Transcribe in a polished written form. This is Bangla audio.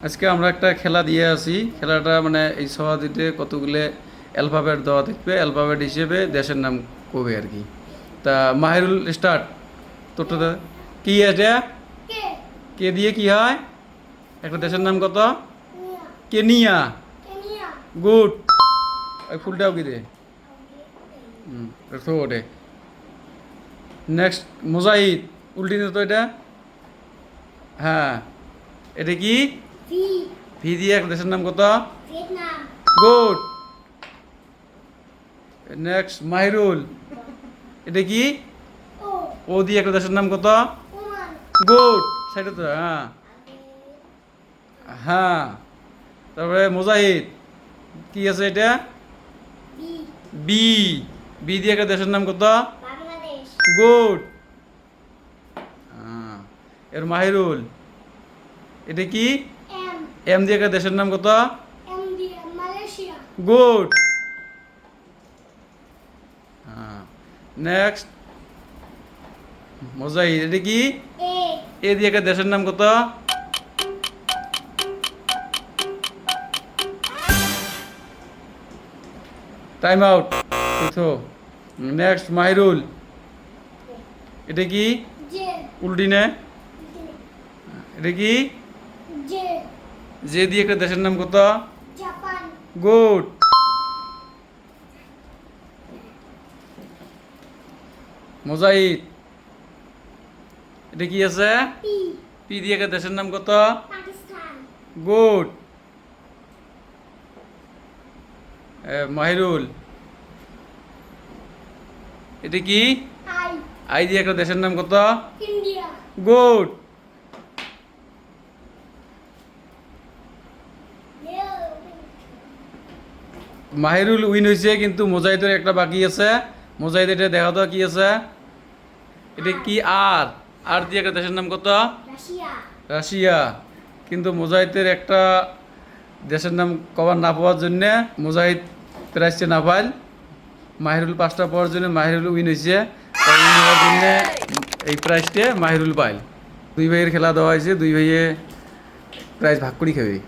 আজকে আমরা একটা খেলা দিয়ে আছি। খেলাটা মানে এই সহজে কতগুলো অ্যালফাবেট দেওয়া থাকবে, অ্যালফাবেট হিসেবে দেশের নাম কবে আর কি। তা মাহিরুল স্টার্ট। তোরটা কি এটা? কে দিয়ে কি হয়? একটা দেশের নাম কত? কেনিয়া। গুড। ওই ফুলটাও কি রে? ওটে। নেক্সট মুজাহিদ। উল্টি তো এটা। হ্যাঁ, এটা কি? ভি দিয়ে একটা দেশের নাম কত? গুড। নেক্সট মাহিরুল। এটা কি? ও দিয়ে একটা দেশের নাম কত? গুড। সেটা তো হ্যাঁ হ্যাঁ। তারপরে মুজাহিদ কি আছে এটা? বি। বি দিয়ে একটা দেশের নাম কত? গুড। হ্যাঁ। এর মাহিরুল এটা কি? এম দিয়ে একটা দেশের নাম কত? গুড। হ্যাঁ। নেক্সট মুজাহিদ এটা কি? এ দিয়ে একটা দেশের নাম কত? Time out. নেক্সট মাহিরুল এটা কি? উল্টি নে। এটা কি? জে দিয়ে একটা দেশের নাম কত? গুড। মুজাহিদ এটা কি আছে? পি দিয়ে একটা দেশের নাম কত? গুড। মাহিরুল এটা কি? আই দিয়ে একটা দেশের নাম কত? গুড। মাহিরুল উইন হয়েছে, কিন্তু মুজাহিদের একটা বাকি আছে। মুজাহিদ এটা দেখা তো কি আছে? এটা কি? আর আর দিয়ে একটা দেশের নাম কত? রাশিয়া। কিন্তু মুজাহিদের একটা দেশের নাম কভার না পাওয়ার জন্য মুজাহিদ প্রাইজটা না পাইল। মাহিরুল 5টা পাওয়ার জন্য মাহিরুল উইন হয়েছে। উইন হওয়ার জন্য এই প্রাইজটা মাহিরুল পাইল। দুই ভাইয়ের খেলা দেওয়া হয়েছে, দুই ভাইয়ে প্রাইজ ভাগ করে খাবে।